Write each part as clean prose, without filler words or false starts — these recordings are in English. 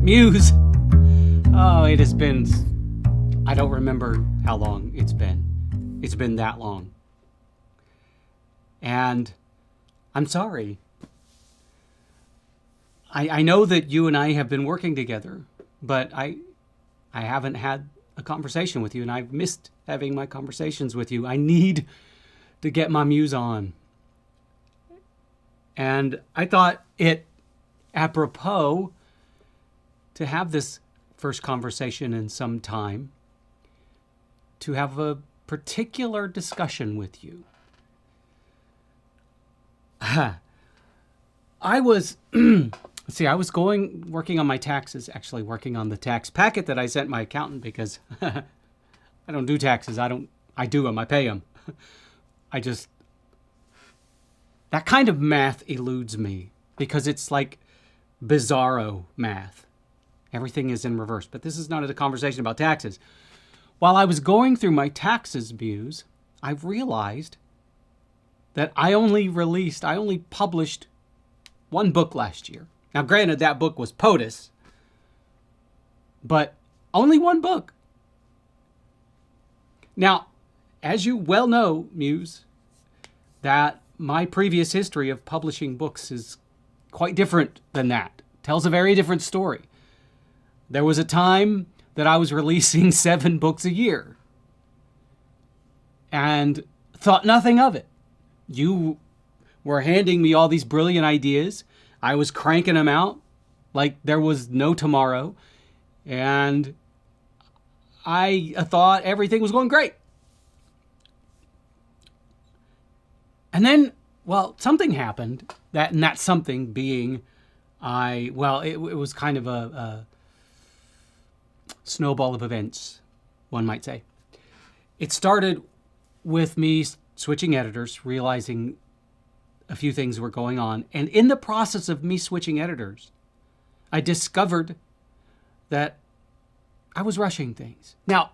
Muse. Oh, it has been, I don't remember how long it's been. It's been that long. And I'm sorry. I know that you and I have been working together, but I haven't had a conversation with you, and I've missed having my conversations with you. I need to get my Muse on. And I thought it apropos to have this first conversation in some time, to have a particular discussion with you. I was, I was working on my taxes, actually working on the tax packet that I sent my accountant because I don't do taxes. I do them. I pay them. That kind of math eludes me because it's like bizarro math. Everything is in reverse. But this is not a conversation about taxes. While I was going through my taxes views, I realized that I only published one book last year. Now, granted, that book was POTUS, but only one book. Now, as you well know, Muse, that my previous history of publishing books is quite different than that. Tells a very different story. There was a time that I was releasing 7 books a year and thought nothing of it. You were handing me all these brilliant ideas. I was cranking them out like there was no tomorrow. And I thought everything was going great. And then, something happened. And that something being, it was kind of a snowball of events, one might say. It started with me switching editors, realizing a few things were going on. And in the process of me switching editors, I discovered that I was rushing things. Now,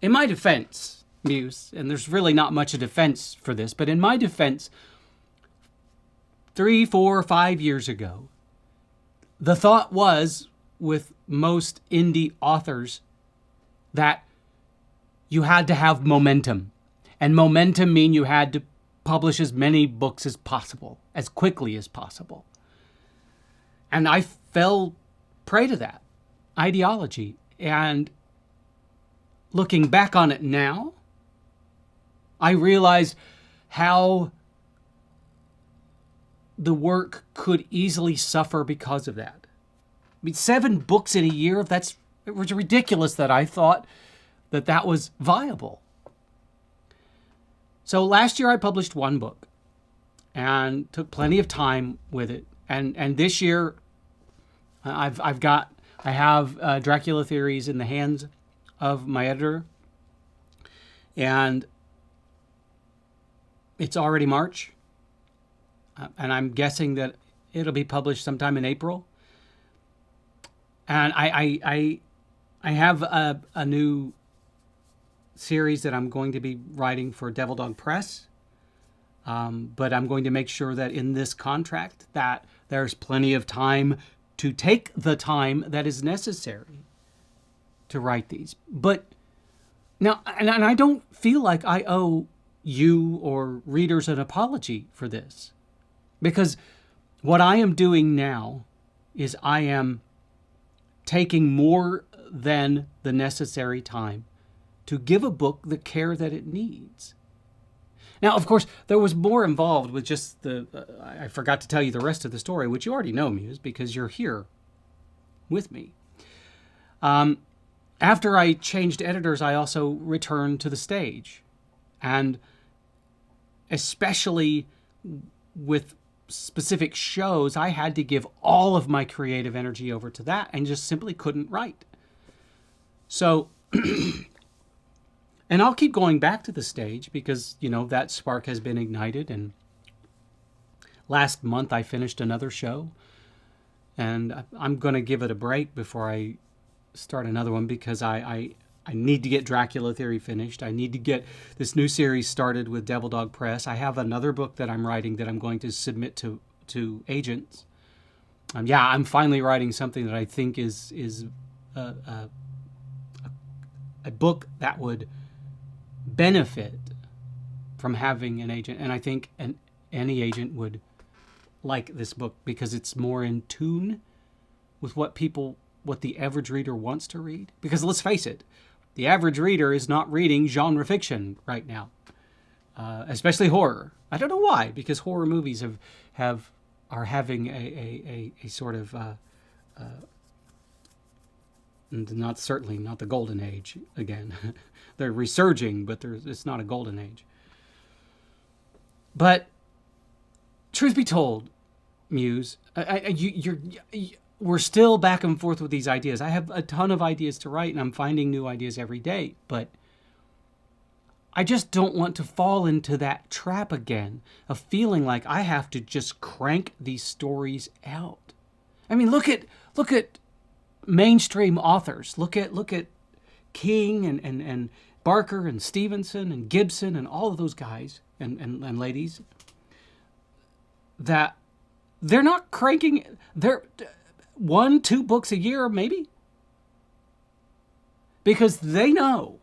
in my defense, Muse, and there's really not much of defense for this, but in my defense, 3, 4, 5 years ago, the thought was with most indie authors that you had to have momentum. And momentum mean you had to publish as many books as possible, as quickly as possible. And I fell prey to that ideology. And looking back on it now, I realized how the work could easily suffer because of that. I mean, 7 books in a year, it was ridiculous that I thought that was viable. So last year I published 1 book and took plenty of time with it. And this year I have Dracula Theories in the hands of my editor, and it's already March, and I'm guessing that it'll be published sometime in April. And I have a new series that I'm going to be writing for Devil Dog Press, but I'm going to make sure that in this contract that there's plenty of time to take the time that is necessary to write these. But now, and I don't feel like I owe you or readers an apology for this, because what I am doing now is I am taking more than the necessary time to give a book the care that it needs. Now, of course, there was more involved with just I forgot to tell you the rest of the story, which you already know, Muse, because you're here with me. After I changed editors, I also returned to the stage. And especially with specific shows, I had to give all of my creative energy over to that and just simply couldn't write. So, and I'll keep going back to the stage because, that spark has been ignited. And last month I finished another show, and I'm going to give it a break before I start another one because I need to get Dracula Theory finished. I need to get this new series started with Devil Dog Press. I have another book that I'm writing that I'm going to submit to agents. Yeah, I'm finally writing something that I think is a, a, a book that would benefit from having an agent, and I think any agent would like this book because it's more in tune with what the average reader wants to read. Because let's face it, the average reader is not reading genre fiction right now, especially horror. I don't know why, because horror movies are having a sort of certainly not the golden age again. They're resurging, but it's not a golden age. But truth be told, Muse, we're still back and forth with these ideas. I have a ton of ideas to write, and I'm finding new ideas every day. But I just don't want to fall into that trap again of feeling like I have to just crank these stories out. I mean, look at mainstream authors. Look at King and Barker and Stevenson and Gibson and all of those guys and ladies. That they're not cranking. They're 1-2 books a year, maybe, because they know,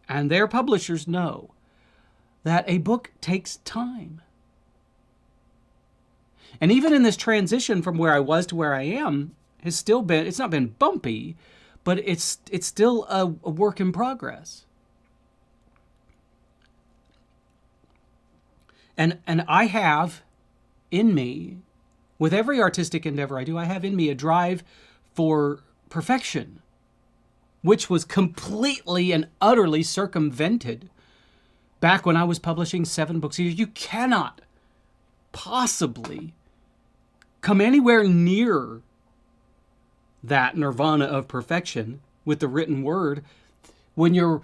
and their publishers know, that a book takes time. And even in this transition from where I was to where I am, it's not been bumpy, but it's still a work in progress. And I have in me, with every artistic endeavor I do, I have in me a drive for perfection, which was completely and utterly circumvented back when I was publishing 7 books a year. You cannot possibly come anywhere near that nirvana of perfection with the written word when you're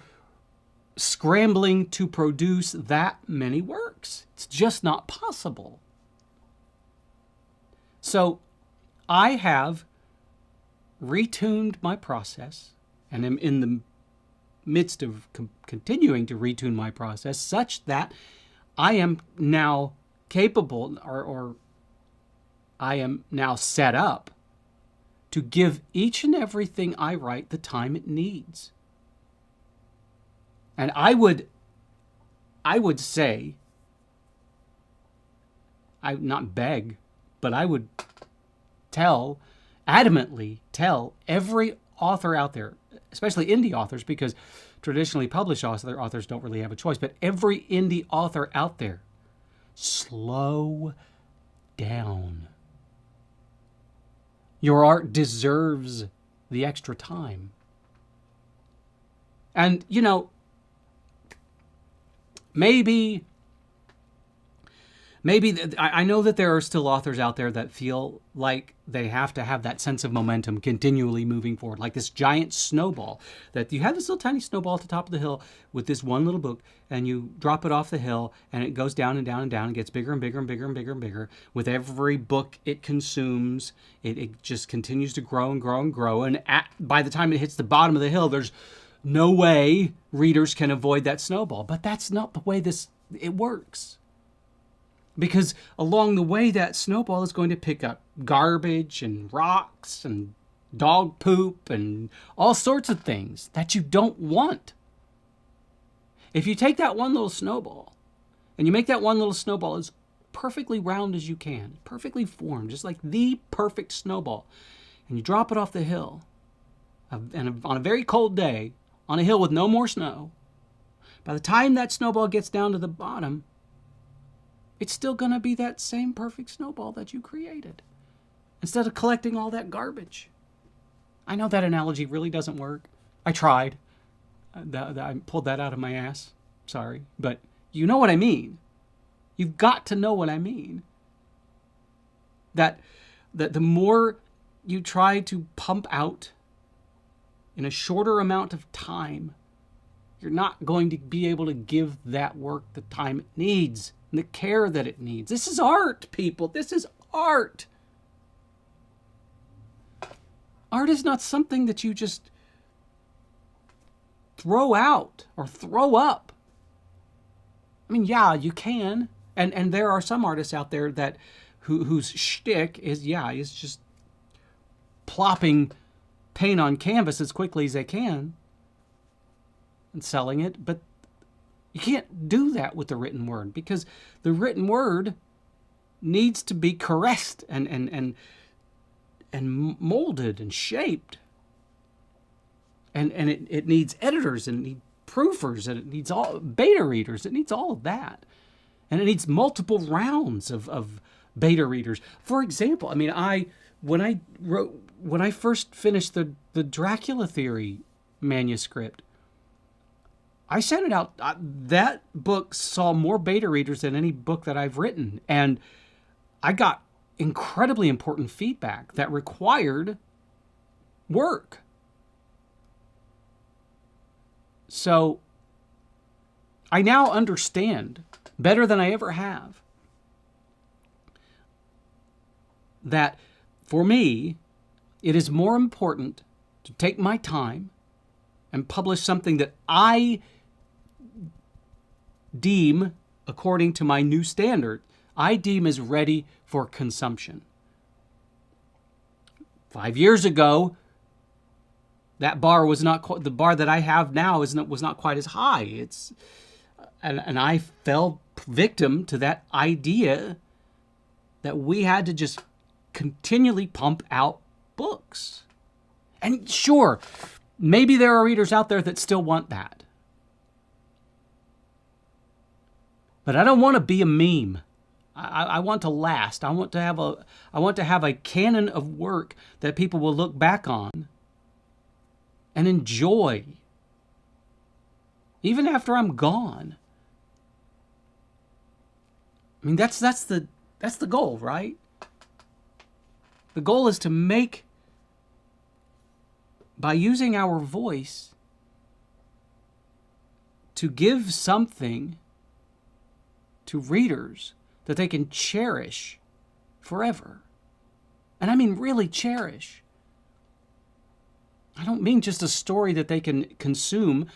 scrambling to produce that many works. It's just not possible. So I have retuned my process, and am in the midst of continuing to retune my process such that I am now capable, or I am now set up to give each and everything I write the time it needs. And I would say, I not beg, but I would adamantly tell every author out there, especially indie authors, because traditionally published authors don't really have a choice, but every indie author out there, slow down. Your art deserves the extra time. And, maybe I know that there are still authors out there that feel like they have to have that sense of momentum continually moving forward, like this giant snowball, that you have this little tiny snowball at the top of the hill with this one little book, and you drop it off the hill, and it goes down and down and down and gets bigger and bigger and bigger and bigger and bigger. With every book it consumes, it just continues to grow and grow and grow. And by the time it hits the bottom of the hill, there's no way readers can avoid that snowball. But that's not the way it works. Because along the way, that snowball is going to pick up garbage and rocks and dog poop and all sorts of things that you don't want. If you take that one little snowball and you make that one little snowball as perfectly round as you can, perfectly formed, just like the perfect snowball, and you drop it off the hill, and on a very cold day, on a hill with no more snow, by the time that snowball gets down to the bottom, it's still going to be that same perfect snowball that you created, instead of collecting all that garbage. I know that analogy really doesn't work. I tried. I pulled that out of my ass. Sorry. But you know what I mean. You've got to know what I mean. That the more you try to pump out in a shorter amount of time, you're not going to be able to give that work the time it needs and the care that it needs. This is art, people. This is art. Art is not something that you just throw out or throw up. I mean, yeah, you can. And there are some artists out there that whose shtick is just plopping paint on canvas as quickly as they can and selling it. But you can't do that with the written word, because the written word needs to be caressed and molded and shaped. And it needs editors, and it needs proofers, and it needs all beta readers. It needs all of that. And it needs multiple rounds of beta readers. For example, I mean, when I first finished the Dracula Theory manuscript, I sent it out. That book saw more beta readers than any book that I've written. And I got incredibly important feedback that required work. So I now understand better than I ever have that for me, it is more important to take my time and publish something that I deem, according to my new standard, I deem is ready for consumption. 5 years ago, that bar was not quite, the bar that I have now was not quite as high. And I fell victim to that idea that we had to just continually pump out books. And sure, maybe there are readers out there that still want that. But I don't want to be a meme. I want to last. I want to have a canon of work that people will look back on and enjoy, even after I'm gone. I mean, that's the goal, right? The goal is to make, by using our voice, to give something to readers that they can cherish forever. And I mean really cherish. I don't mean just a story that they can consume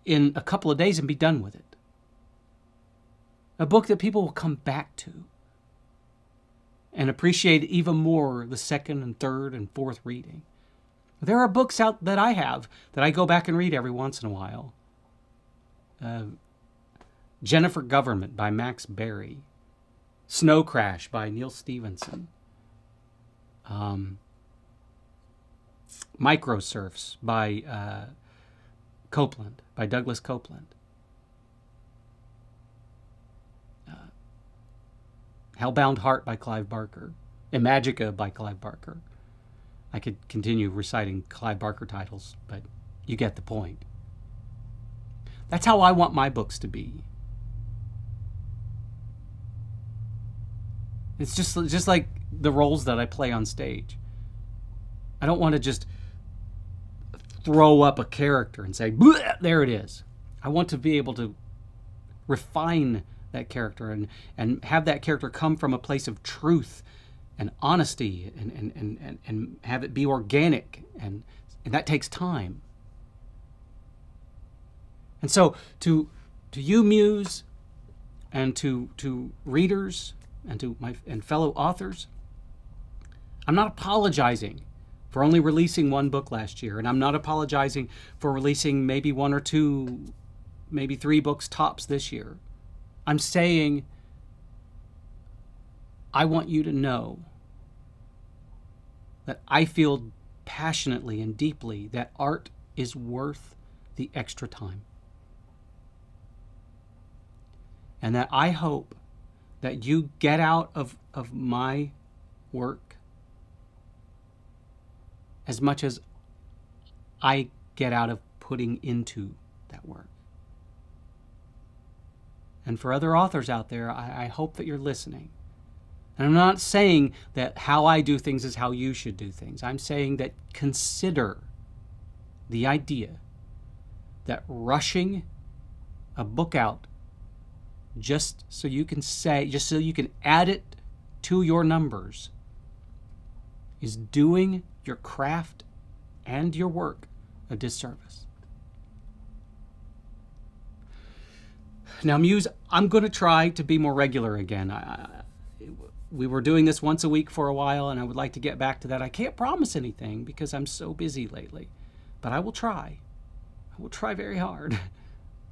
in a couple of days and be done with it. A book that people will come back to and appreciate even more the second and third and fourth reading. There are books out that I have that I go back and read every once in a while. Jennifer Government by Max Berry. Snow Crash by Neil Stevenson. Microsurfs by Copeland, by Douglas Copeland. Hellbound Heart by Clive Barker. Imagica by Clive Barker. I could continue reciting Clive Barker titles, but you get the point. That's how I want my books to be. It's just like the roles that I play on stage. I don't want to just throw up a character and say, there it is. I want to be able to refine that character and have that character come from a place of truth and honesty and have it be organic. And that takes time. And so to you, Muse, and to readers, and to my fellow authors, I'm not apologizing for only releasing one book last year, and I'm not apologizing for releasing maybe one or two, maybe 3 books tops this year. I'm saying I want you to know that I feel passionately and deeply that art is worth the extra time. And that I hope that you get out of my work as much as I get out of putting into that work. And for other authors out there, I hope that you're listening. And I'm not saying that how I do things is how you should do things. I'm saying that consider the idea that rushing a book out just so you can add it to your numbers is doing your craft and your work a disservice. Now, Muse, I'm going to try to be more regular again. we were doing this once a week for a while, and I would like to get back to that. I can't promise anything because I'm so busy lately, but I will try. I will try very hard.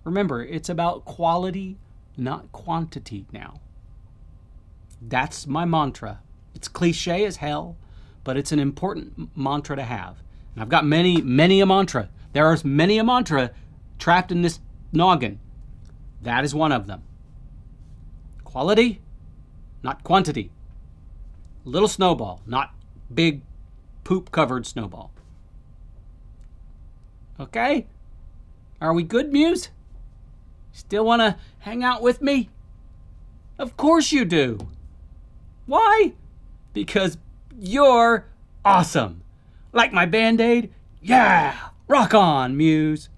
Remember, it's about quality, not quantity now. That's my mantra. It's cliche as hell, but it's an important mantra to have. And I've got many a mantra. There are many a mantra trapped in this noggin. That is one of them. Quality, not quantity. Little snowball, not big poop-covered snowball. Okay? Are we good, Muse? Still want to hang out with me? Of course you do. Why? Because you're awesome. Like my Band-Aid? Yeah! Rock on, Muse.